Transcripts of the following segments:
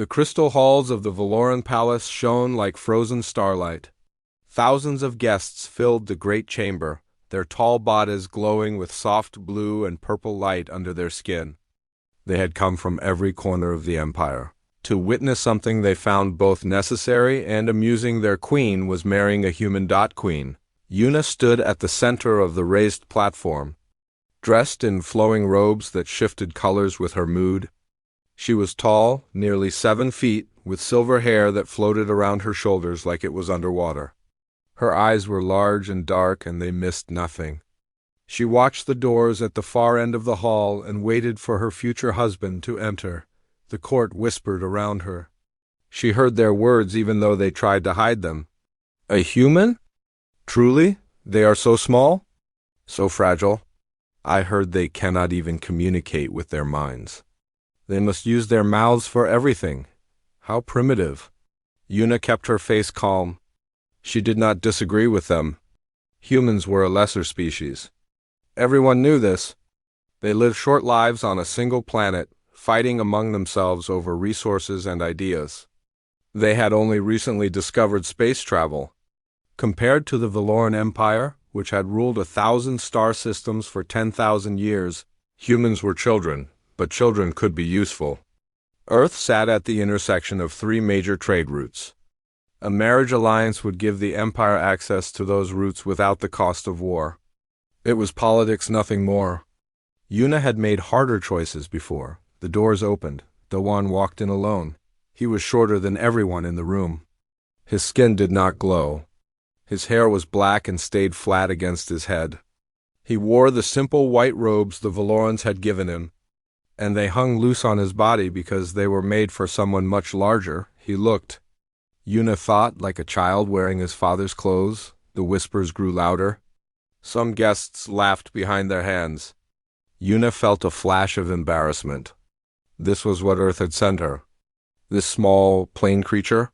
The crystal halls of the Valoran Palace shone like frozen starlight. Thousands of guests filled the great chamber, their tall bodies glowing with soft blue and purple light under their skin. They had come from every corner of the empire to witness something they found both necessary and amusing. Their queen was marrying a human queen. Yuna stood at the center of the raised platform, dressed in flowing robes that shifted colors with her mood. She was tall, nearly 7 feet, with silver hair that floated around her shoulders like it was underwater. Her eyes were large and dark, and they missed nothing. She watched the doors at the far end of the hall and waited for her future husband to enter. The court whispered around her. She heard their words even though they tried to hide them. A human? Truly? They are so small? So fragile? I heard they cannot even communicate with their minds. They must use their mouths for everything. How primitive. Yuna kept her face calm. She did not disagree with them. Humans were a lesser species. Everyone knew this. They lived short lives on a single planet, fighting among themselves over resources and ideas. They had only recently discovered space travel. Compared to the Valoran Empire, which had ruled 1,000 star systems for 10,000 years, humans were children, but children could be useful. Earth sat at the intersection of 3 major trade routes. A marriage alliance would give the Empire access to those routes without the cost of war. It was politics, nothing more. Yuna had made harder choices before. The doors opened. Dowan walked in alone. He was shorter than everyone in the room. His skin did not glow. His hair was black and stayed flat against his head. He wore the simple white robes the Valorans had given him, and they hung loose on his body because they were made for someone much larger. He looked, Yuna thought, like a child wearing his father's clothes. The whispers grew louder. Some guests laughed behind their hands. Yuna felt a flash of embarrassment. This was what Earth had sent her. This small, plain creature?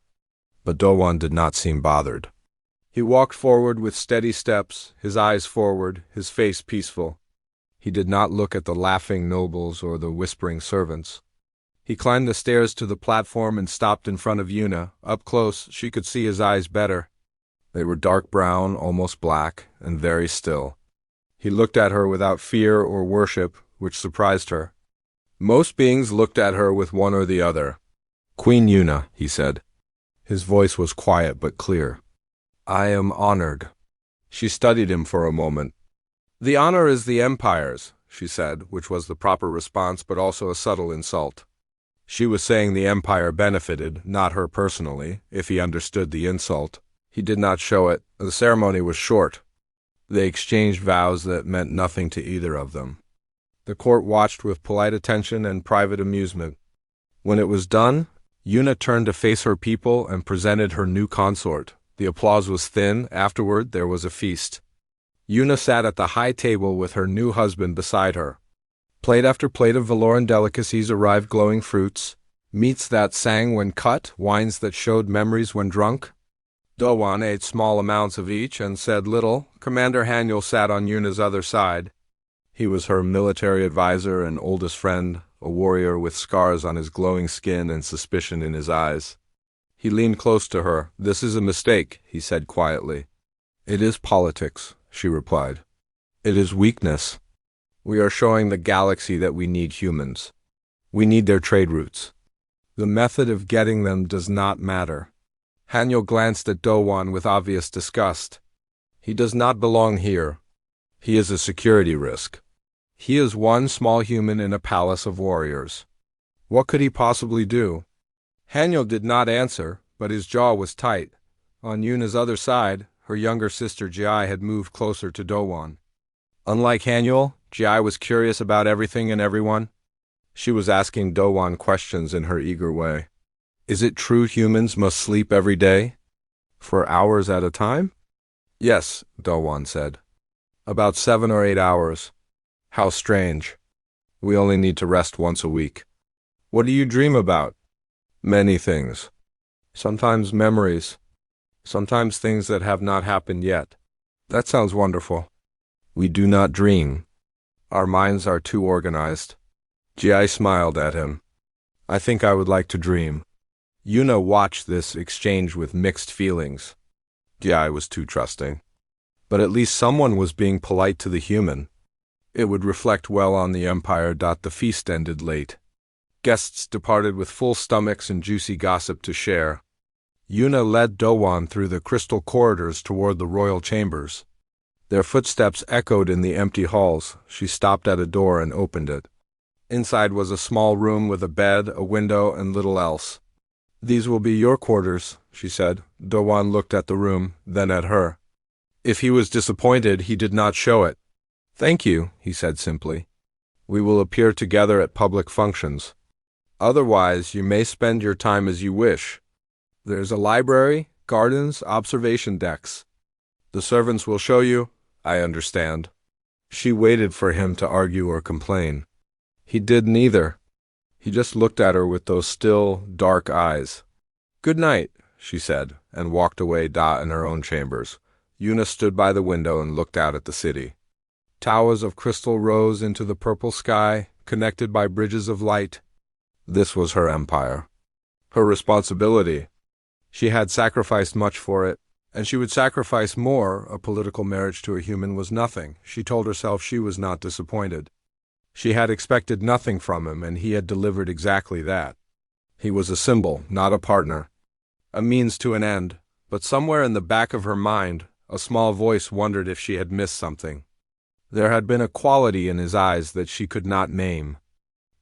But Dowan did not seem bothered. He walked forward with steady steps, his eyes forward, his face peaceful. He did not look at the laughing nobles or the whispering servants. He climbed the stairs to the platform and stopped in front of Yuna. Up close, she could see his eyes better. They were dark brown, almost black, and very still. He looked at her without fear or worship, which surprised her. Most beings looked at her with one or the other. Queen Yuna, he said. His voice was quiet but clear. I am honored. She studied him for a moment. The honor is the Empire's, she said, which was the proper response but also a subtle insult. She was saying the Empire benefited, not her personally, if he understood the insult. He did not show it. The ceremony was short. They exchanged vows that meant nothing to either of them. The court watched with polite attention and private amusement. When it was done, Yuna turned to face her people and presented her new consort. The applause was thin. Afterward, there was a feast. Yuna sat at the high table with her new husband beside her. Plate after plate of Valoran delicacies arrived, glowing fruits, meats that sang when cut, wines that showed memories when drunk. Dowan ate small amounts of each and said little. Commander Haniel sat on Yuna's other side. He was her military advisor and oldest friend, a warrior with scars on his glowing skin and suspicion in his eyes. He leaned close to her. This is a mistake, he said quietly. It is politics, she replied. It is weakness. We are showing the galaxy that we need humans. We need their trade routes. The method of getting them does not matter. Haniel glanced at Dowan with obvious disgust. He does not belong here. He is a security risk. He is one small human in a palace of warriors. What could he possibly do? Haniel did not answer, but his jaw was tight. On Yuna's other side, her younger sister Jai had moved closer to Dowan. Unlike Haniel, Jai was curious about everything and everyone. She was asking Dowan questions in her eager way. Is it true humans must sleep every day? For hours at a time? Yes, Dowan said. About 7 or 8 hours. How strange. We only need to rest once a week. What do you dream about? Many things. Sometimes memories. Sometimes things that have not happened yet. That sounds wonderful. We do not dream. Our minds are too organized. Ji smiled at him. I think I would like to dream. Yuna watched this exchange with mixed feelings. Ji was too trusting. But at least someone was being polite to the human. It would reflect well on the Empire. The feast ended late. Guests departed with full stomachs and juicy gossip to share. Yuna led Dowan through the crystal corridors toward the royal chambers. Their footsteps echoed in the empty halls. She stopped at a door and opened it. Inside was a small room with a bed, a window, and little else. "These will be your quarters," she said. Dowan looked at the room, then at her. If he was disappointed, he did not show it. "Thank you," he said simply. "We will appear together at public functions. Otherwise, you may spend your time as you wish. There's a library, gardens, observation decks. The servants will show you. I understand." She waited for him to argue or complain. He did neither. He just looked at her with those still, dark eyes. "Good night," she said, and walked away in her own chambers. Yuna stood by the window and looked out at the city. Towers of crystal rose into the purple sky, connected by bridges of light. This was her empire. Her responsibility. She had sacrificed much for it, and she would sacrifice more. A political marriage to a human was nothing. She told herself she was not disappointed. She had expected nothing from him, and he had delivered exactly that. He was a symbol, not a partner. A means to an end, but somewhere in the back of her mind, a small voice wondered if she had missed something. There had been a quality in his eyes that she could not name.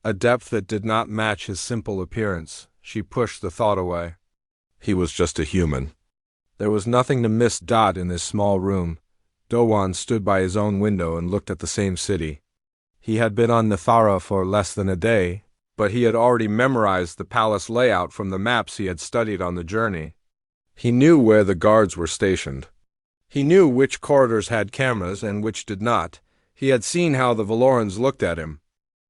A depth that did not match his simple appearance. She pushed the thought away. He was just a human. There was nothing to miss. In this small room, Dowan stood by his own window and looked at the same city. He had been on Nethara for less than a day, but he had already memorized the palace layout from the maps he had studied on the journey. He knew where the guards were stationed. He knew which corridors had cameras and which did not. He had seen how the Valorans looked at him.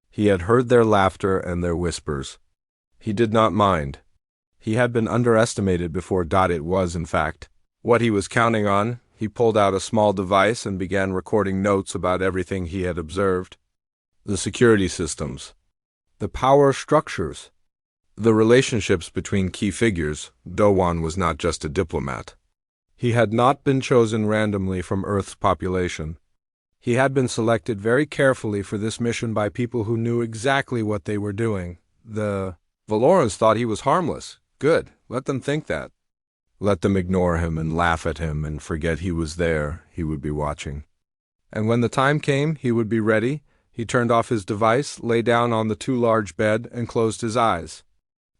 He had heard their laughter and their whispers. He did not mind. He had been underestimated before. It was, in fact, what he was counting on. He pulled out a small device and began recording notes about everything he had observed. The security systems, the power structures, the relationships between key figures. Dowan was not just a diplomat. He had not been chosen randomly from Earth's population. He had been selected very carefully for this mission by people who knew exactly what they were doing. The Valorans thought he was harmless. Good, let them think that. Let them ignore him and laugh at him and forget he was there. He would be watching. And when the time came, he would be ready. He turned off his device, lay down on the too large bed, and closed his eyes.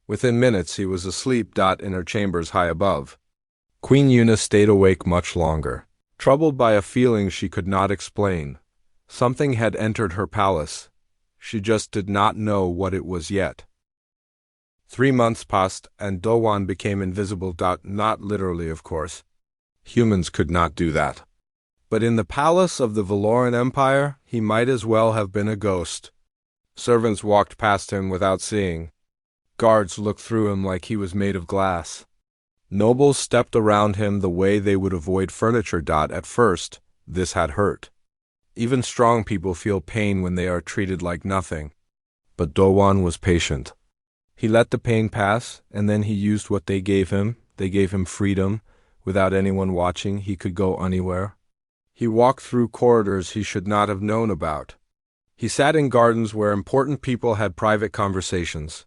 Within minutes he was asleep. In her chambers high above. Queen Yuna stayed awake much longer, troubled by a feeling she could not explain. Something had entered her palace. She just did not know what it was yet. 3 months passed, and Dowan became invisible. Not literally, of course. Humans could not do that. But in the palace of the Valoran Empire, he might as well have been a ghost. Servants walked past him without seeing. Guards looked through him like he was made of glass. Nobles stepped around him the way they would avoid furniture. At first, this had hurt. Even strong people feel pain when they are treated like nothing. But Dowan was patient. He let the pain pass, and then he used what they gave him. They gave him freedom. Without anyone watching, he could go anywhere. He walked through corridors he should not have known about. He sat in gardens where important people had private conversations.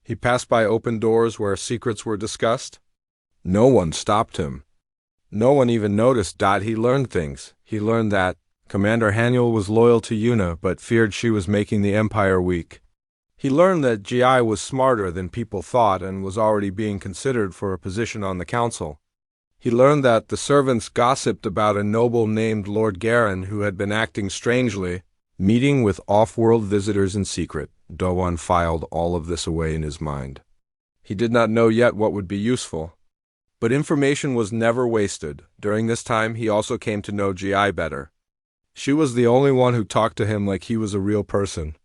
He passed by open doors where secrets were discussed. No one stopped him. No one even noticed. He learned things. He learned that Commander Haniel was loyal to Yuna but feared she was making the Empire weak. He learned that Gi was smarter than people thought and was already being considered for a position on the council. He learned that the servants gossiped about a noble named Lord Garen who had been acting strangely, meeting with off-world visitors in secret. Dowan filed all of this away in his mind. He did not know yet what would be useful. But information was never wasted. During this time, he also came to know Gi better. She was the only one who talked to him like he was a real person.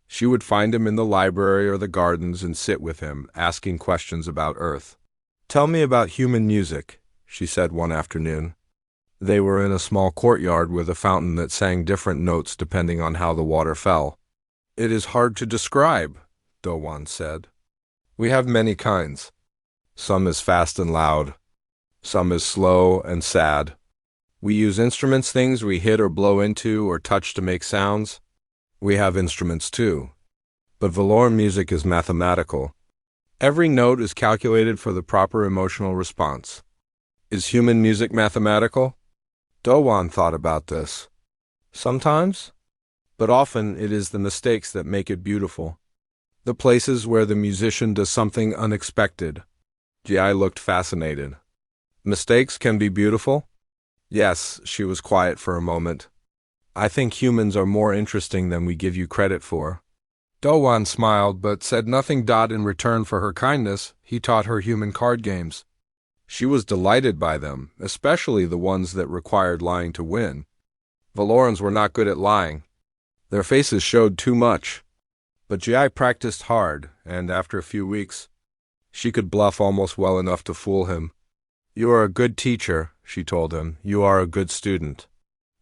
She would find him in the library or the gardens and sit with him, asking questions about Earth. "Tell me about human music," she said one afternoon. They were in a small courtyard with a fountain that sang different notes depending on how the water fell. "It is hard to describe," Dowan said. "We have many kinds. Some is fast and loud. Some is slow and sad. We use instruments, things we hit or blow into or touch to make sounds. We have instruments too. But Valoran music is mathematical. Every note is calculated for the proper emotional response. Is human music mathematical? Dowan thought about this. Sometimes, but often it is the mistakes that make it beautiful. The places where the musician does something unexpected. Ji looked fascinated. Mistakes can be beautiful? Yes, she was quiet for a moment. I think humans are more interesting than we give you credit for. Dowan smiled but said nothing. In return for her kindness, he taught her human card games. She was delighted by them, especially the ones that required lying to win. Valorans were not good at lying. Their faces showed too much. But Ji practiced hard, and after a few weeks, she could bluff almost well enough to fool him. You are a good teacher, she told him. You are a good student.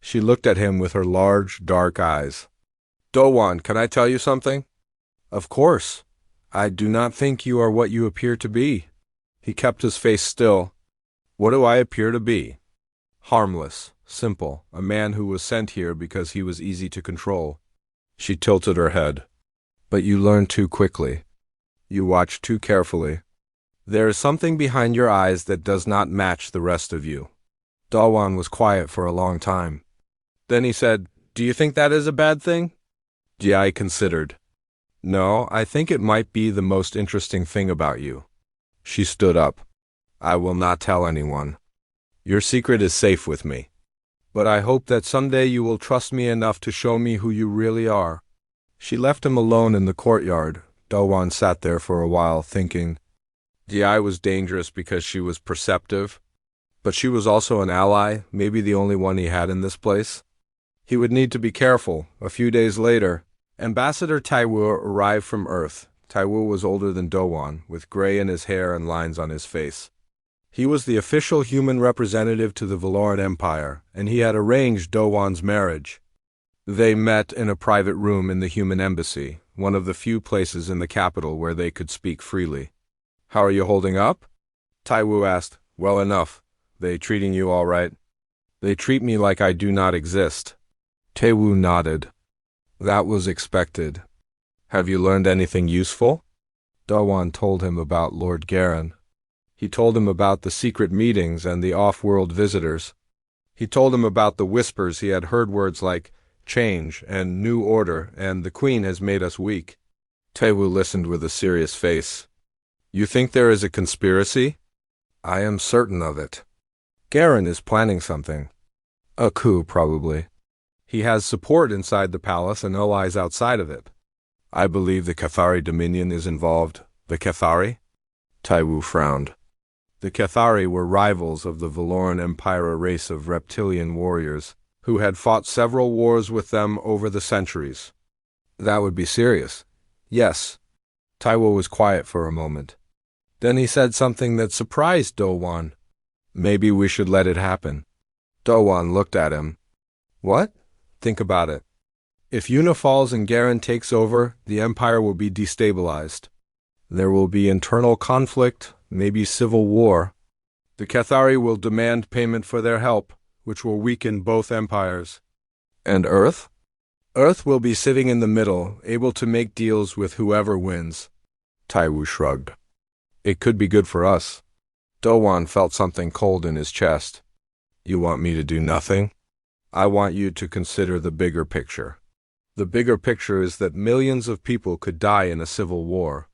She looked at him with her large, dark eyes. Dowan, can I tell you something? Of course. I do not think you are what you appear to be. He kept his face still. What do I appear to be? Harmless, simple, a man who was sent here because he was easy to control. She tilted her head. But you learn too quickly. You watch too carefully. There is something behind your eyes that does not match the rest of you. Dowan was quiet for a long time. Then he said, Do you think that is a bad thing? Ji considered. No, I think it might be the most interesting thing about you. She stood up. I will not tell anyone. Your secret is safe with me. But I hope that someday you will trust me enough to show me who you really are. She left him alone in the courtyard. Dowan sat there for a while, thinking. Ji was dangerous because she was perceptive, but she was also an ally, maybe the only one he had in this place. He would need to be careful. A few days later, Ambassador Taiwu arrived from Earth. Taiwu was older than Dowan, with gray in his hair and lines on his face. He was the official human representative to the Valoran Empire, and he had arranged Dowan's marriage. They met in a private room in the human embassy, one of the few places in the capital where they could speak freely. How are you holding up? Taiwu asked. Well enough. They treating you all right? They treat me like I do not exist. Taiwu nodded. That was expected. Have you learned anything useful? Dowan told him about Lord Garen. He told him about the secret meetings and the off-world visitors. He told him about the whispers. He had heard words like change and new order, and the Queen has made us weak. Taiwu listened with a serious face. You think there is a conspiracy? I am certain of it. Garen is planning something. A coup, probably. He has support inside the palace and allies outside of it. I believe the Cathari Dominion is involved. The Cathari? Taiwu frowned. The Cathari were rivals of the Valoran Empire, a race of reptilian warriors who had fought several wars with them over the centuries. That would be serious. Yes. Taiwu was quiet for a moment. Then he said something that surprised Dowan. Maybe we should let it happen. Dowan looked at him. What? Think about it. If Yuna falls and Garen takes over, the Empire will be destabilized. There will be internal conflict, maybe civil war. The Cathari will demand payment for their help, which will weaken both empires. And Earth? Earth will be sitting in the middle, able to make deals with whoever wins. Taiwu shrugged. It could be good for us. Dowan felt something cold in his chest. You want me to do nothing? I want you to consider the bigger picture. The bigger picture is that millions of people could die in a civil war.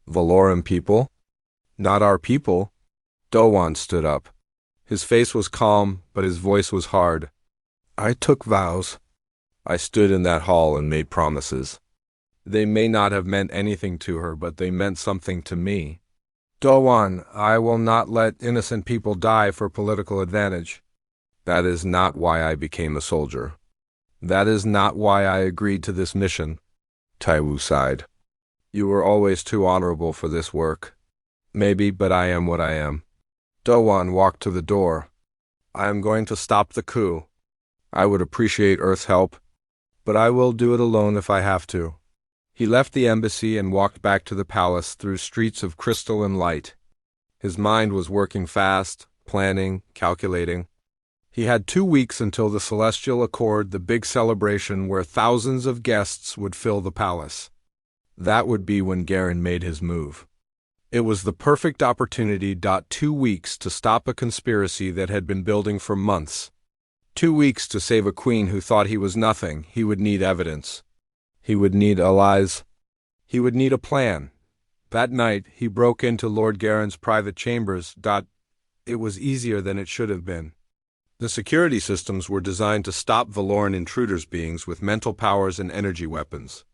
Valoran people? Not our people. Dowan stood up. His face was calm, but his voice was hard. I took vows. I stood in that hall and made promises. They may not have meant anything to her, but they meant something to me. Dowan, I will not let innocent people die for political advantage. That is not why I became a soldier. That is not why I agreed to this mission. Taiwu sighed. You were always too honorable for this work. Maybe, but I am what I am. Dowan walked to the door. I am going to stop the coup. I would appreciate Earth's help, but I will do it alone if I have to. He left the embassy and walked back to the palace through streets of crystal and light. His mind was working fast, planning, calculating. He had 2 weeks until the Celestial Accord, the big celebration where thousands of guests would fill the palace. That would be when Garen made his move. It was the perfect opportunity. 2 weeks to stop a conspiracy that had been building for months. 2 weeks to save a queen who thought he was nothing. He would need evidence. He would need allies. He would need a plan. That night, he broke into Lord Garen's private chambers. It was easier than it should have been. The security systems were designed to stop Valoran intruders, beings with mental powers and energy weapons.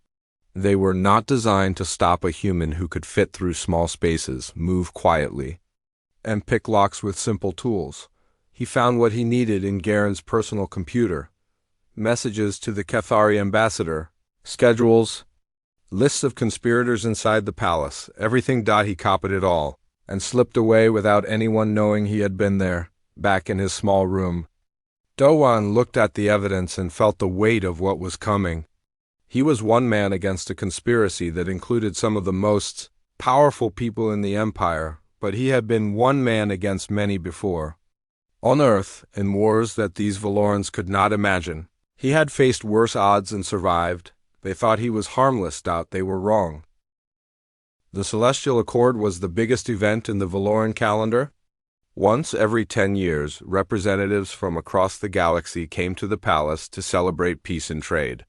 They were not designed to stop a human who could fit through small spaces, move quietly, and pick locks with simple tools. He found what he needed in Garen's personal computer: messages to the Cathari ambassador, schedules, lists of conspirators inside the palace, everything. He copied it all, and slipped away without anyone knowing he had been there, back in his small room. Dowan looked at the evidence and felt the weight of what was coming. He was one man against a conspiracy that included some of the most powerful people in the Empire, but he had been one man against many before. On Earth, in wars that these Valorans could not imagine, he had faced worse odds and survived. They thought he was harmless. They were wrong. The Celestial Accord was the biggest event in the Valoran calendar. Once every 10 years, representatives from across the galaxy came to the palace to celebrate peace and trade.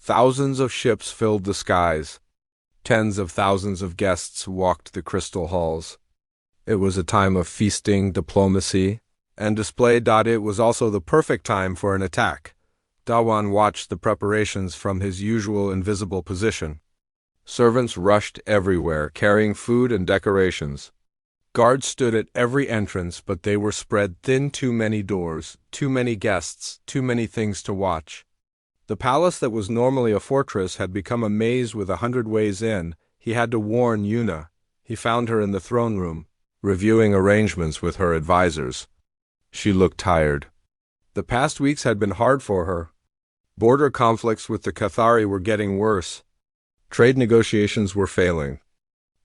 Thousands of ships filled the skies. Tens of thousands of guests walked the crystal halls. It was a time of feasting, diplomacy, and display. It was also the perfect time for an attack. Dawan watched the preparations from his usual invisible position. Servants rushed everywhere, carrying food and decorations. Guards stood at every entrance, but they were spread thin. Too many doors, too many guests, too many things to watch. The palace that was normally a fortress had become a maze with 100 ways in. He had to warn Yuna. He found her in the throne room, reviewing arrangements with her advisors. She looked tired. The past weeks had been hard for her. Border conflicts with the Cathari were getting worse. Trade negotiations were failing.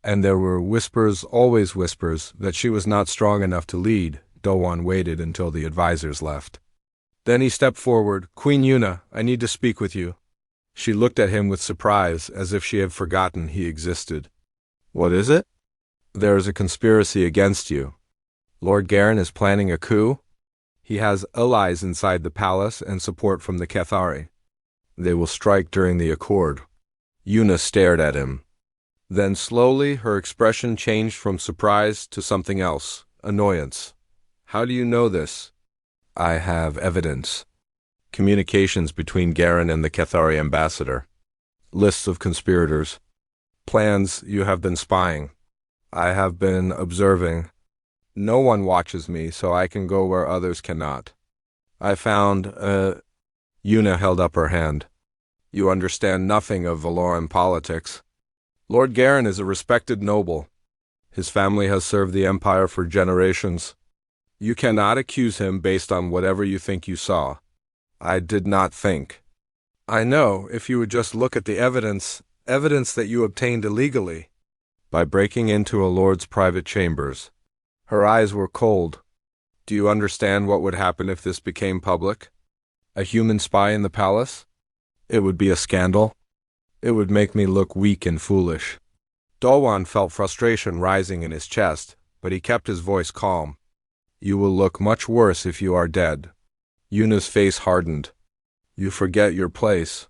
And there were whispers, always whispers, that she was not strong enough to lead. Dowan waited until the advisors left. Then he stepped forward. "Queen Yuna, I need to speak with you." She looked at him with surprise, as if she had forgotten he existed. "What is it?" "There is a conspiracy against you. Lord Garen is planning a coup. He has allies inside the palace and support from the Cathari. They will strike during the accord." Yuna stared at him. Then slowly her expression changed from surprise to something else: annoyance. "How do you know this?" "I have evidence. Communications between Garen and the Cathari ambassador. Lists of conspirators. Plans. You have been spying." "I have been observing. No one watches me, so I can go where others cannot. I found, Yuna held up her hand. "You understand nothing of Valoran politics. Lord Garen is a respected noble. His family has served the Empire for generations. You cannot accuse him based on whatever you think you saw." "I did not think." "I know, if you would just look at the evidence that you obtained illegally." "By breaking into a lord's private chambers." Her eyes were cold. "Do you understand what would happen if this became public? A human spy in the palace? It would be a scandal. It would make me look weak and foolish." Dowan felt frustration rising in his chest, but he kept his voice calm. "You will look much worse if you are dead." Yuna's face hardened. "You forget your place.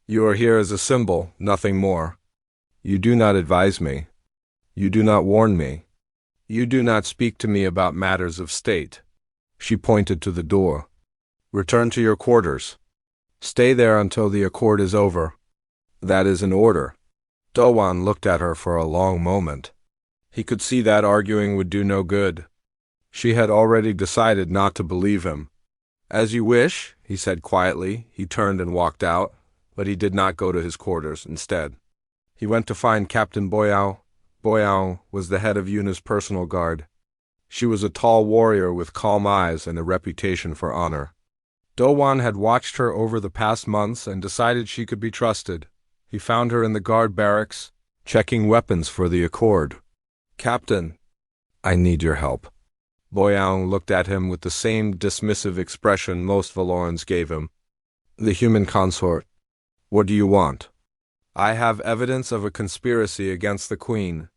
You are here as a symbol, nothing more. You do not advise me. You do not warn me. You do not speak to me about matters of state." She pointed to the door. "Return to your quarters. Stay there until the accord is over." "That is an order." Dowan looked at her for a long moment. He could see that arguing would do no good. She had already decided not to believe him. "As you wish," he said quietly. He turned and walked out, but he did not go to his quarters. Instead, he went to find Captain Boyao. Boyao was the head of Yuna's personal guard. She was a tall warrior with calm eyes and a reputation for honor. Dowan had watched her over the past months and decided she could be trusted. He found her in the guard barracks, checking weapons for the accord. "Captain." I need your help. Boyang looked at him with the same dismissive expression most Valorans gave him. The human consort. What do you want? I have evidence of a conspiracy against the Queen.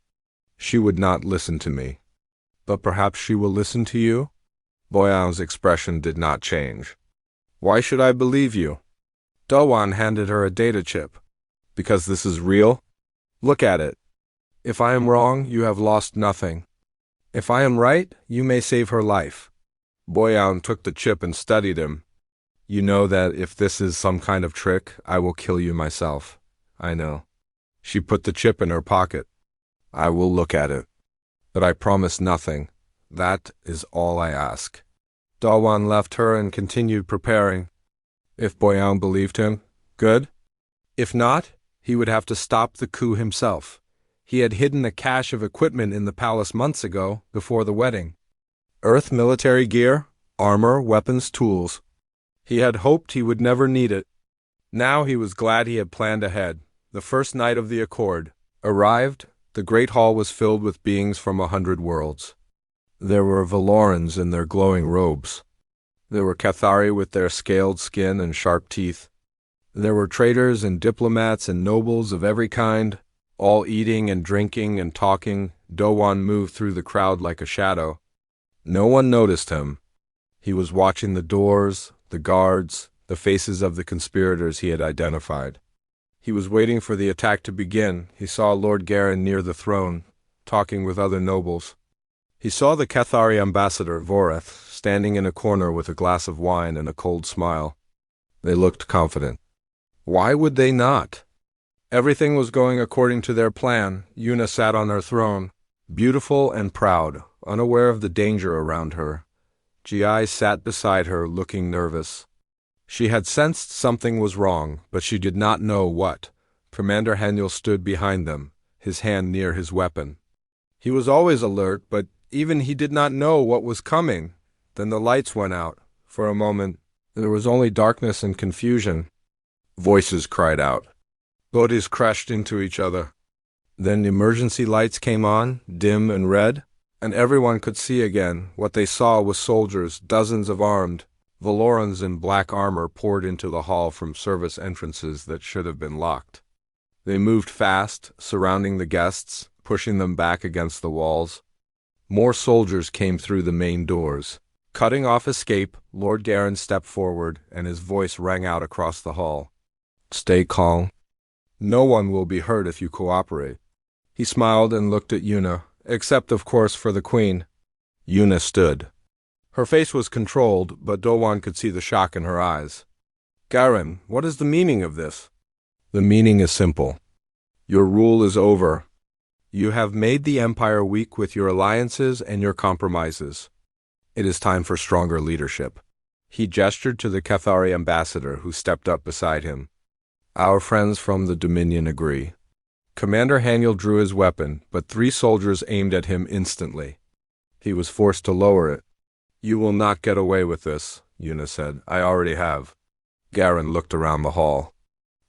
She would not listen to me. But perhaps she will listen to you? Boyang's expression did not change. Why should I believe you? Dowan handed her a data chip. Because this is real? Look at it. If I am wrong, you have lost nothing. If I am right, you may save her life. Boyan took the chip and studied him. You know that if this is some kind of trick, I will kill you myself. I know. She put the chip in her pocket. I will look at it. But I promise nothing. That is all I ask. Dawan left her and continued preparing. If Boyan believed him, good. If not, he would have to stop the coup himself. He had hidden a cache of equipment in the palace months ago, before the wedding. Earth military gear, armor, weapons, tools. He had hoped he would never need it. Now he was glad he had planned ahead. The first night of the Accord arrived. The great hall was filled with beings from 100 worlds. There were Valorans in their glowing robes. There were Cathari with their scaled skin and sharp teeth. There were traders and diplomats and nobles of every kind, all eating and drinking and talking. Dowan moved through the crowd like a shadow. No one noticed him. He was watching the doors, the guards, the faces of the conspirators he had identified. He was waiting for the attack to begin. He saw Lord Garen near the throne, talking with other nobles. He saw the Cathari ambassador, Voreth, standing in a corner with a glass of wine and a cold smile. They looked confident. Why would they not? Everything was going according to their plan. Yuna sat on her throne, beautiful and proud, unaware of the danger around her. Ji sat beside her, looking nervous. She had sensed something was wrong, but she did not know what. Commander Haniel stood behind them, his hand near his weapon. He was always alert, but even he did not know what was coming. Then the lights went out. For a moment, there was only darkness and confusion. Voices cried out. Bodies crashed into each other. Then emergency lights came on, dim and red, and everyone could see again. What they saw was soldiers, dozens of armed. Valorans in black armor poured into the hall from service entrances that should have been locked. They moved fast, surrounding the guests, pushing them back against the walls. More soldiers came through the main doors. Cutting off escape, Lord Garen stepped forward, and his voice rang out across the hall. Stay calm. No one will be hurt if you cooperate. He smiled and looked at Yuna, except of course for the Queen. Yuna stood. Her face was controlled, but Dowan could see the shock in her eyes. Garen, what is the meaning of this? The meaning is simple. Your rule is over. You have made the Empire weak with your alliances and your compromises. It is time for stronger leadership. He gestured to the Cathari ambassador, who stepped up beside him. Our friends from the Dominion agree. Commander Haniel drew his weapon, but 3 soldiers aimed at him instantly. He was forced to lower it. You will not get away with this, Yuna said. I already have. Garen looked around the hall.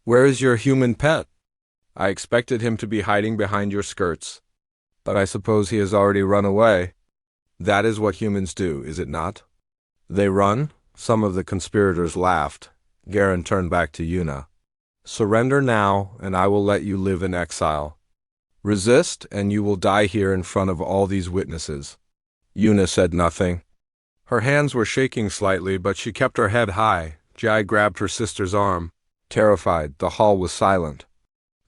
Where is your human pet? I expected him to be hiding behind your skirts. But I suppose he has already run away. That is what humans do, is it not? They run? Some of the conspirators laughed. Garen turned back to Yuna. Surrender now, and I will let you live in exile. Resist, and you will die here in front of all these witnesses. Yuna said nothing. Her hands were shaking slightly, but she kept her head high. Jai grabbed her sister's arm. Terrified, the hall was silent.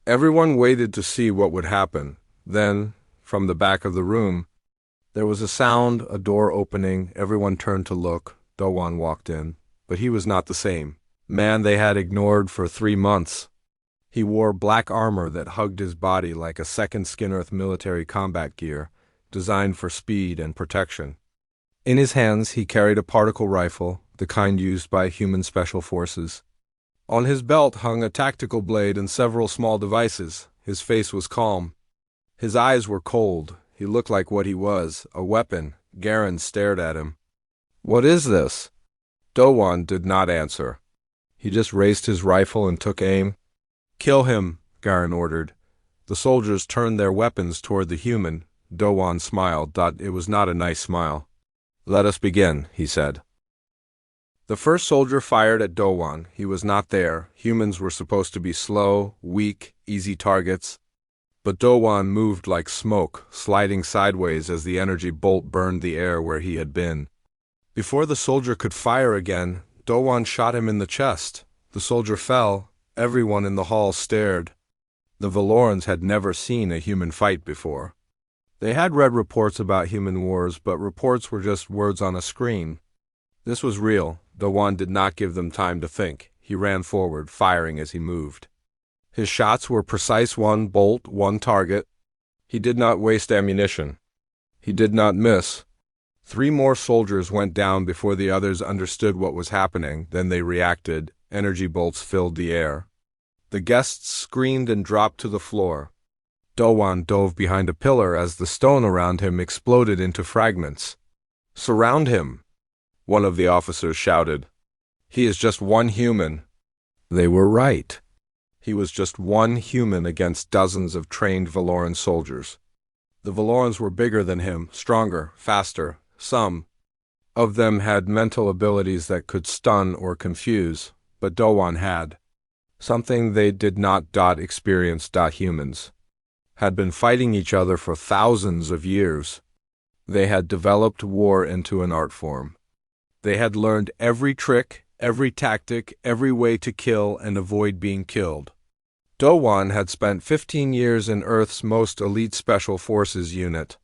Everyone waited to see what would happen. Then, from the back of the room, there was a sound, a door opening. Everyone turned to look. Dowan walked in, but he was not the same man they had ignored for 3 months. He wore black armor that hugged his body like a second Skin Earth military combat gear, designed for speed and protection. In his hands he carried a particle rifle, the kind used by human special forces. On his belt hung a tactical blade and several small devices. His face was calm. His eyes were cold. He looked like what he was, a weapon. Garen stared at him. What is this? Dowan did not answer. He just raised his rifle and took aim. Kill him, Garen ordered. The soldiers turned their weapons toward the human. Dowan smiled. It was not a nice smile. "Let us begin," he said. The first soldier fired at Dowan. He was not there. Humans were supposed to be slow, weak, easy targets. But Dowan moved like smoke, sliding sideways as the energy bolt burned the air where he had been. Before the soldier could fire again, Dowan shot him in the chest. The soldier fell. Everyone in the hall stared. The Valorans had never seen a human fight before. They had read reports about human wars, but reports were just words on a screen. This was real. Dowan did not give them time to think. He ran forward, firing as he moved. His shots were precise, one bolt, one target. He did not waste ammunition. He did not miss. 3 more soldiers went down before the others understood what was happening. Then they reacted. Energy bolts filled the air. The guests screamed and dropped to the floor. Dowan dove behind a pillar as the stone around him exploded into fragments. "Surround him!" one of the officers shouted. "He is just one human." They were right. He was just one human against dozens of trained Valoran soldiers. The Valorans were bigger than him, stronger, faster. Some of them had mental abilities that could stun or confuse, but Dowan had something they did not. Experience. Humans had been fighting each other for thousands of years. They had developed war into an art form. They had learned every trick, every tactic, every way to kill and avoid being killed. Dowan had spent 15 years in Earth's most elite Special Forces unit.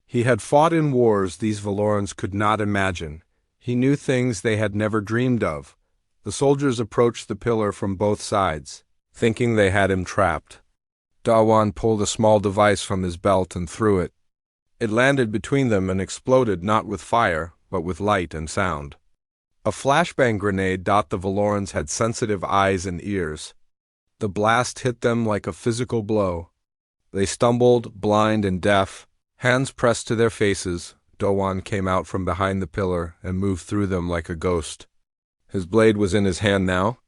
He had fought in wars these Valorans could not imagine. He knew things they had never dreamed of. The soldiers approached the pillar from both sides, thinking they had him trapped. Dowan pulled a small device from his belt and threw it. It landed between them and exploded not with fire, but with light and sound. A flashbang grenade. The Valorans had sensitive eyes and ears. The blast hit them like a physical blow. They stumbled, blind and deaf, hands pressed to their faces. Dowan came out from behind the pillar and moved through them like a ghost. His blade was in his hand now.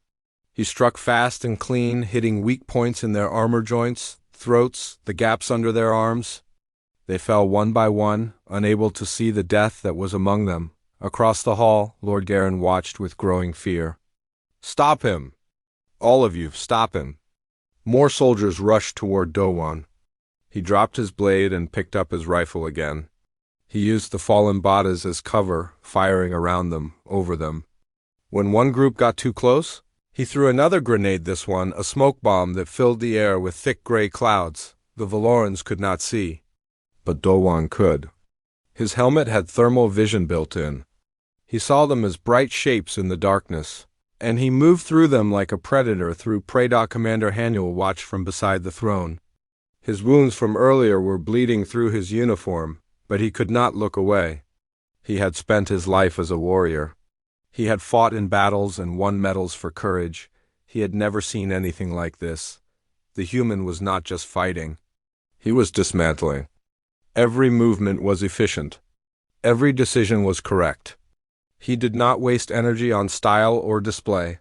He struck fast and clean, hitting weak points in their armor joints, throats, the gaps under their arms. They fell one by one, unable to see the death that was among them. Across the hall, Lord Garen watched with growing fear. "Stop him! All of you, stop him!" More soldiers rushed toward Dowan. He dropped his blade and picked up his rifle again. He used the fallen Badas as cover, firing around them, over them. When one group got too close, he threw another grenade, this one a smoke bomb that filled the air with thick gray clouds. The Valorans could not see, but Dowan could. His helmet had thermal vision built in. He saw them as bright shapes in the darkness, and he moved through them like a predator through prey. Commander Haniel watched from beside the throne. His wounds from earlier were bleeding through his uniform, but he could not look away. He had spent his life as a warrior. He had fought in battles and won medals for courage. He had never seen anything like this. The human was not just fighting. He was dismantling. Every movement was efficient. Every decision was correct. He did not waste energy on style or display.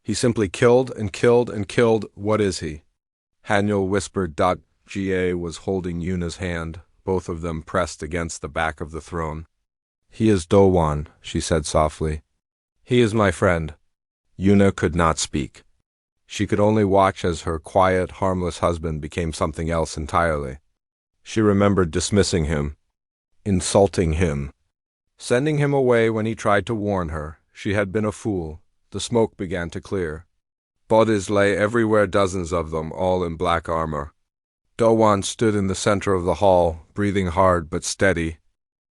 He simply killed and killed and killed. "What is he?" Haniel whispered. Ga was holding Yuna's hand, both of them pressed against the back of the throne. "He is Dowan," she said softly. "He is my friend." Yuna could not speak. She could only watch as her quiet, harmless husband became something else entirely. She remembered dismissing him, insulting him, sending him away when he tried to warn her. She had been a fool. The smoke began to clear. Bodies lay everywhere, dozens of them, all in black armor. Dowan stood in the center of the hall, breathing hard but steady.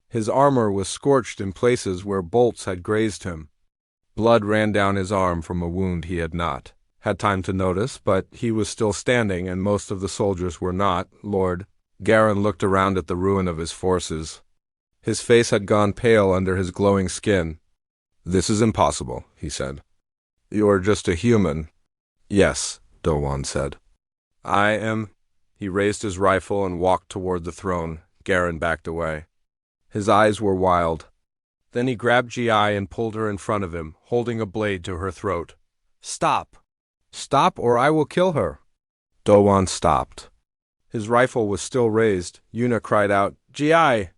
His armor was scorched in places where bolts had grazed him. Blood ran down his arm from a wound he had not had time to notice, but he was still standing, and most of the soldiers were not. Lord Garen looked around at the ruin of his forces. His face had gone pale under his glowing skin. "This is impossible," he said. "You are just a human." "Yes," Dowan said. "I am." He raised his rifle and walked toward the throne. Garen backed away. His eyes were wild. Then he grabbed Gi and pulled her in front of him, holding a blade to her throat. "Stop! Stop, or I will kill her!" Dowan stopped. His rifle was still raised. Yuna cried out, "GI!"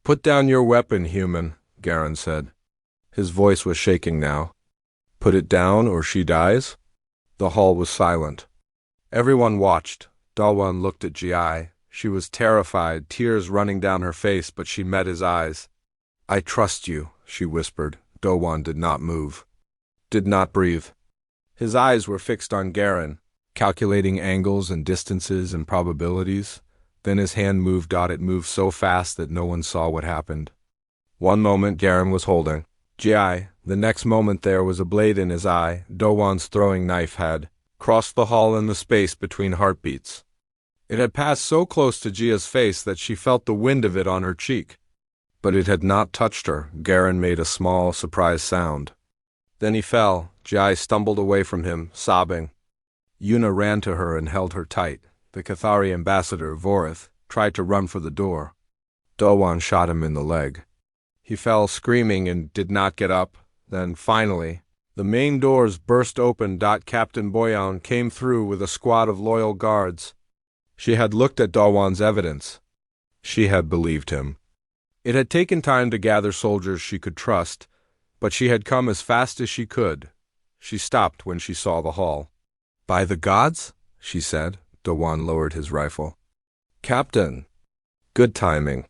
"Put down your weapon, human," Garen said. His voice was shaking now. "Put it down or she dies?" The hall was silent. Everyone watched. Dalwan looked at GI. She was terrified, tears running down her face, but she met his eyes. "I trust you," she whispered. Dalwan did not move. Did not breathe. His eyes were fixed on Garen, calculating angles and distances and probabilities. Then his hand moved. It moved so fast that no one saw what happened. One moment Garen was holding GI. The next moment there was a blade in his eye. Dalwan's throwing knife had crossed the hall in the space between heartbeats. It had passed so close to Gia's face that she felt the wind of it on her cheek. But it had not touched her. Garen made a small, surprised sound. Then he fell. Gi stumbled away from him, sobbing. Yuna ran to her and held her tight. The Cathari ambassador, Vorith, tried to run for the door. Dalwan shot him in the leg. He fell screaming and did not get up. Then, finally, the main doors burst open. Captain Boyan came through with a squad of loyal guards. She had looked at Dalwan's evidence. She had believed him. It had taken time to gather soldiers she could trust, but she had come as fast as she could. She stopped when she saw the hall. "By the gods?" she said. Dalwan lowered his rifle. "Captain." "Good timing."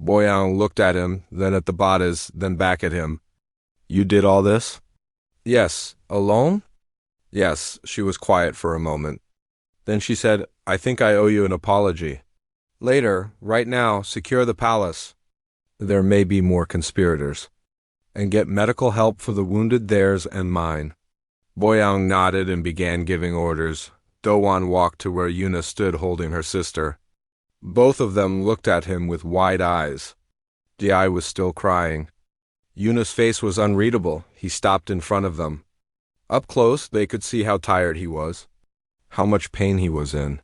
Boyan looked at him, then at the bodies, then back at him. "You did all this?" "Yes." "Alone?" "Yes." She was quiet for a moment. Then she said, "I think I owe you an apology." "Later. Right now, secure the palace. There may be more conspirators. And get medical help for the wounded, theirs and mine." Boyan nodded and began giving orders. Dalwan walked to where Yuna stood holding her sister. Both of them looked at him with wide eyes. Gi was still crying. Yuna's face was unreadable. He stopped in front of them. Up close, they could see how tired he was, how much pain he was in.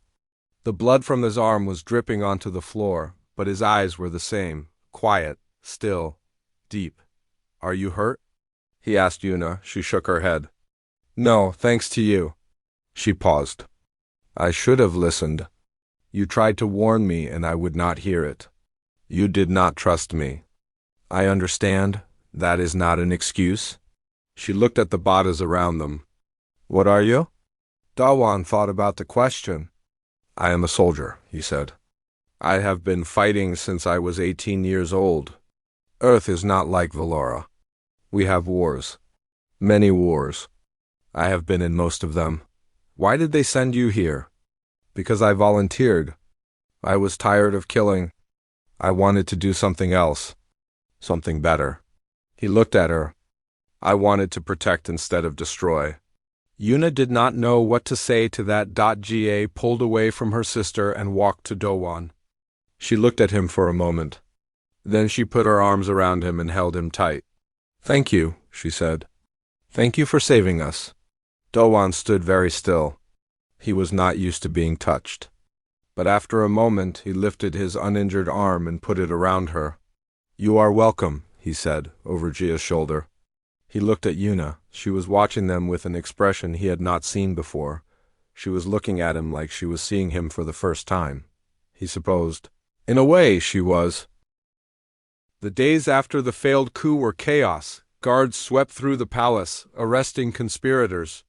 The blood from his arm was dripping onto the floor, but his eyes were the same, quiet, still, deep. "Are you hurt?" he asked Yuna. She shook her head. "No, thanks to you." She paused. "I should have listened. You tried to warn me and I would not hear it. You did not trust me. I understand. That is not an excuse." She looked at the bodies around them. "What are you?" Dalwan thought about the question. "I am a soldier," he said. "I have been fighting since I was 18 years old. Earth is not like Valora. We have wars. Many wars. I have been in most of them. Why did they send you here?" "Because I volunteered. I was tired of killing. I wanted to do something else. Something better." He looked at her. "I wanted to protect instead of destroy." Yuna did not know what to say to that. Ga pulled away from her sister and walked to Dalwan. She looked at him for a moment. Then she put her arms around him and held him tight. "Thank you," she said. "Thank you for saving us." Dalwan stood very still. He was not used to being touched. But after a moment he lifted his uninjured arm and put it around her. "You are welcome," he said, over Gia's shoulder. He looked at Yuna. She was watching them with an expression he had not seen before. She was looking at him like she was seeing him for the first time. He supposed. In a way, she was. The days after the failed coup were chaos. Guards swept through the palace, arresting conspirators.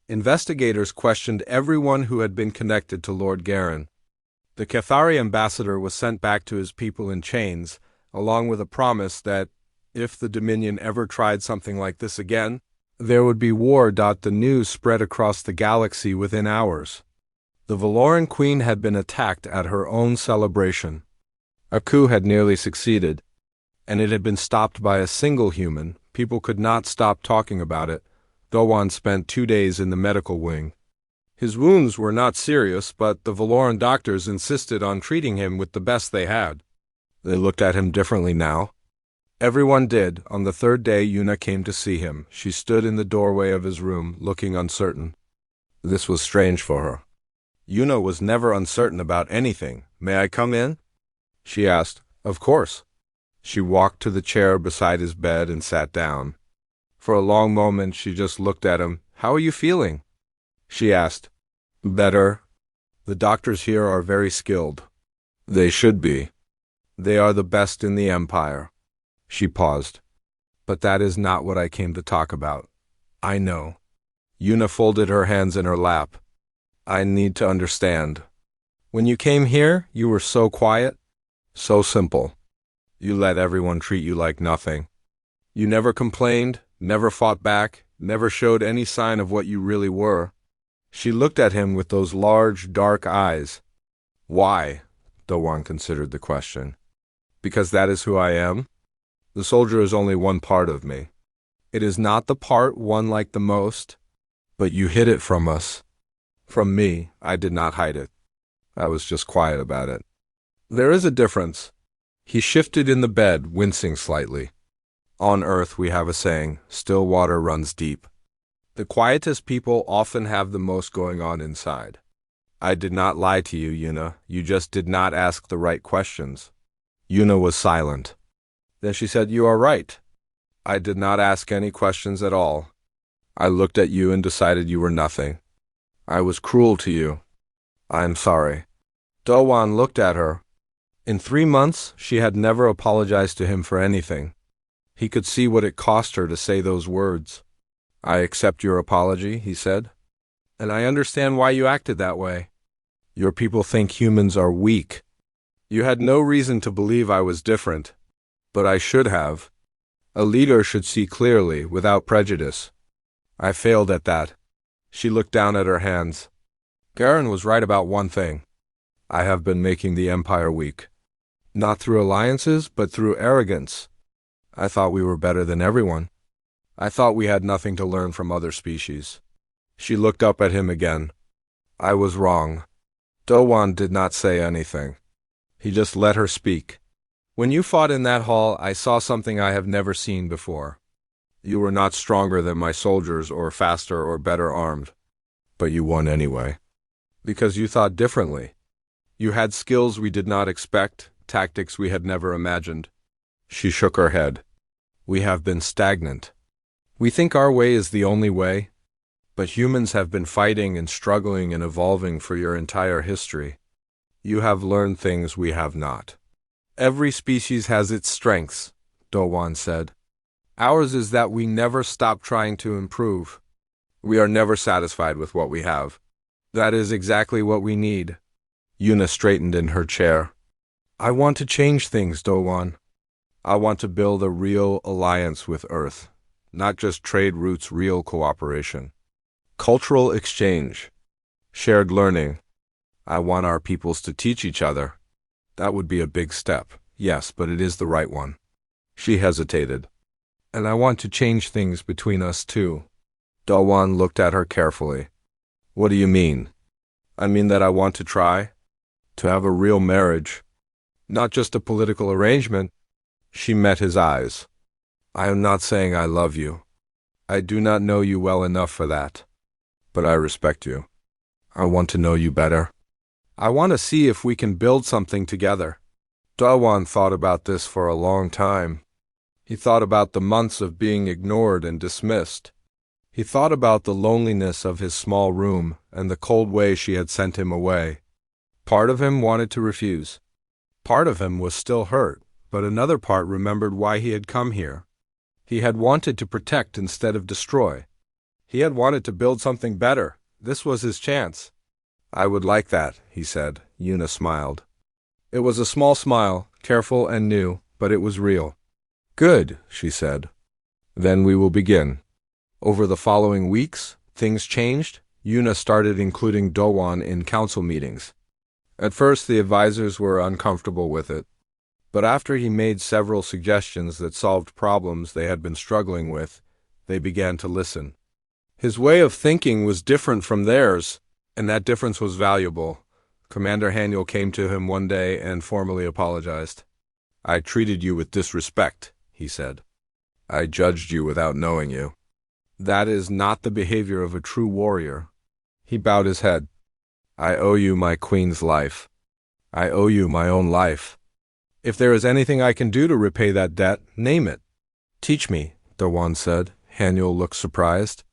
Investigators questioned everyone who had been connected to Lord Garen. The Cathari ambassador was sent back to his people in chains, along with a promise that, if the Dominion ever tried something like this again, there would be war. The news spread across the galaxy within hours. The Valoran queen had been attacked at her own celebration. A coup had nearly succeeded, and it had been stopped by a single human. People could not stop talking about it. Dalwan spent 2 days in the medical wing. His wounds were not serious, but the Valoran doctors insisted on treating him with the best they had. They looked at him differently now. Everyone did. On the 3rd day, Yuna came to see him. She stood in the doorway of his room, looking uncertain. This was strange for her. Yuna was never uncertain about anything. "May I come in?" she asked. "Of course." She walked to the chair beside his bed and sat down. For a long moment she just looked at him. "How are you feeling?" she asked. "Better." The doctors here are very skilled. They should be. They are the best in the Empire. She paused. But that is not what I came to talk about. I know. Yuna folded her hands in her lap. I need to understand. When you came here, you were so quiet, so simple. You let everyone treat you like nothing. You never complained, never fought back, never showed any sign of what you really were. She looked at him with those large, dark eyes. Why? Dowan considered the question. Because that is who I am? The soldier is only one part of me. It is not the part one like the most, but you hid it from us. From me, I did not hide it. I was just quiet about it. There is a difference. He shifted in the bed, wincing slightly. On Earth we have a saying, still water runs deep. The quietest people often have the most going on inside. I did not lie to you, Yuna. You just did not ask the right questions. Yuna was silent. Then she said, You are right. I did not ask any questions at all. I looked at you and decided you were nothing. I was cruel to you. I am sorry. Dowan looked at her. In 3 months, she had never apologized to him for anything. He could see what it cost her to say those words. I accept your apology, he said. And I understand why you acted that way. Your people think humans are weak. You had no reason to believe I was different. But I should have. A leader should see clearly, without prejudice. I failed at that. She looked down at her hands. Garen was right about one thing. I have been making the Empire weak. Not through alliances, but through arrogance. I thought we were better than everyone. I thought we had nothing to learn from other species. She looked up at him again. I was wrong. Dowan did not say anything. He just let her speak. When you fought in that hall, I saw something I have never seen before. You were not stronger than my soldiers or faster or better armed. But you won anyway. Because you thought differently. You had skills we did not expect, tactics we had never imagined. She shook her head. We have been stagnant. We think our way is the only way. But humans have been fighting and struggling and evolving for your entire history. You have learned things we have not. Every species has its strengths, Dowan said. Ours is that we never stop trying to improve. We are never satisfied with what we have. That is exactly what we need. Yuna straightened in her chair. I want to change things, Dowan. I want to build a real alliance with Earth, not just trade routes, real cooperation. Cultural exchange. Shared learning. I want our peoples to teach each other. That would be a big step, yes, but it is the right one. She hesitated. And I want to change things between us too. Dowan looked at her carefully. What do you mean? I mean that I want to try. To have a real marriage. Not just a political arrangement. She met his eyes. I am not saying I love you. I do not know you well enough for that. But I respect you. I want to know you better. I want to see if we can build something together. Dowan thought about this for a long time. He thought about the months of being ignored and dismissed. He thought about the loneliness of his small room and the cold way she had sent him away. Part of him wanted to refuse. Part of him was still hurt, but another part remembered why he had come here. He had wanted to protect instead of destroy. He had wanted to build something better. This was his chance. I would like that, he said. Yuna smiled. It was a small smile, careful and new, but it was real. Good, she said. Then we will begin. Over the following weeks, things changed. Yuna started including Dowan in council meetings. At first, the advisors were uncomfortable with it. But after he made several suggestions that solved problems they had been struggling with, they began to listen. His way of thinking was different from theirs, and that difference was valuable. Commander Haniel came to him one day and formally apologized. I treated you with disrespect, he said. I judged you without knowing you. That is not the behavior of a true warrior. He bowed his head. I owe you my queen's life. I owe you my own life. If there is anything I can do to repay that debt, name it. Teach me, Dowan said. Haniel looked surprised.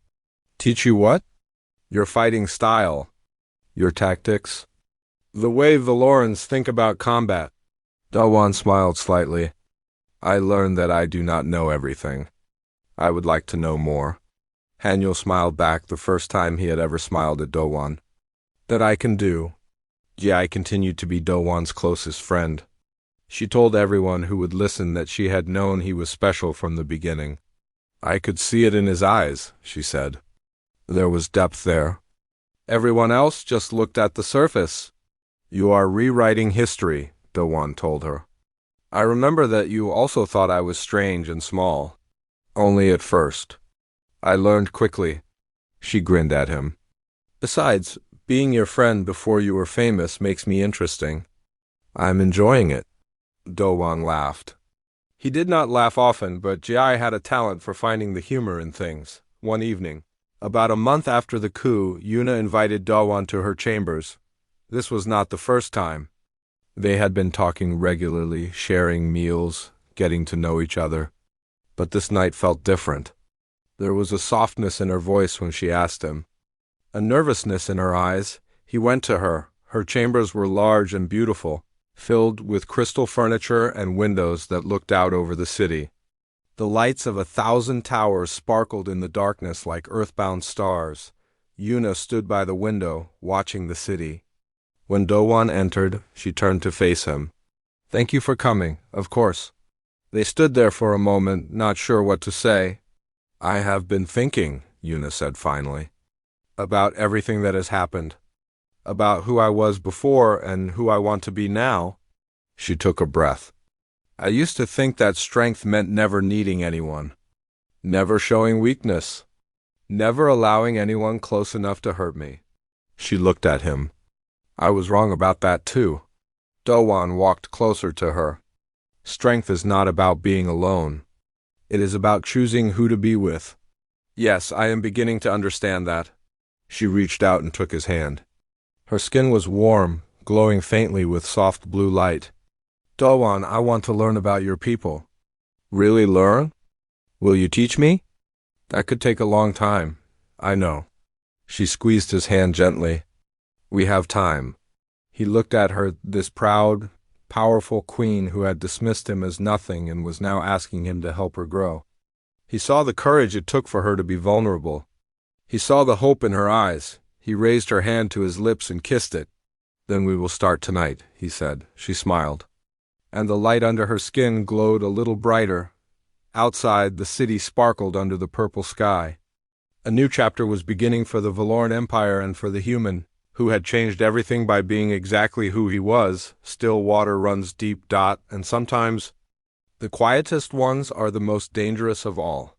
Teach you what? Your fighting style. Your tactics. The way Valorans think about combat. Dawan smiled slightly. I learned that I do not know everything. I would like to know more. Haniel smiled back the first time he had ever smiled at Dawan. That I can do. Jai continued to be Dawan's closest friend. She told everyone who would listen that she had known he was special from the beginning. I could see it in his eyes, she said. There was depth there. Everyone else just looked at the surface. You are rewriting history, Dawan told her. I remember that you also thought I was strange and small. Only at first. I learned quickly. She grinned at him. Besides, being your friend before you were famous makes me interesting. I'm enjoying it. Dawan laughed. He did not laugh often, but Jai had a talent for finding the humor in things. One evening, about a month after the coup, Yuna invited Dawan to her chambers. This was not the first time. They had been talking regularly, sharing meals, getting to know each other. But this night felt different. There was a softness in her voice when she asked him. A nervousness in her eyes. He went to her. Her chambers were large and beautiful, filled with crystal furniture and windows that looked out over the city. The lights of 1,000 towers sparkled in the darkness like earthbound stars. Yuna stood by the window, watching the city. When Dawan entered, she turned to face him. Thank you for coming, of course. They stood there for a moment, not sure what to say. I have been thinking, Yuna said finally, about everything that has happened, about who I was before and who I want to be now. She took a breath. I used to think that strength meant never needing anyone, never showing weakness, never allowing anyone close enough to hurt me. She looked at him. I was wrong about that too. Dawan walked closer to her. Strength is not about being alone. It is about choosing who to be with. Yes, I am beginning to understand that. She reached out and took his hand. Her skin was warm, glowing faintly with soft blue light. Dawan, I want to learn about your people. Really learn? Will you teach me? That could take a long time. I know. She squeezed his hand gently. We have time. He looked at her, this proud, powerful queen who had dismissed him as nothing and was now asking him to help her grow. He saw the courage it took for her to be vulnerable. He saw the hope in her eyes. He raised her hand to his lips and kissed it. Then we will start tonight, he said. She smiled. And the light under her skin glowed a little brighter. Outside, the city sparkled under the purple sky. A new chapter was beginning for the Valoran Empire and for the human, who had changed everything by being exactly who he was. Still water runs deep. And sometimes, the quietest ones are the most dangerous of all.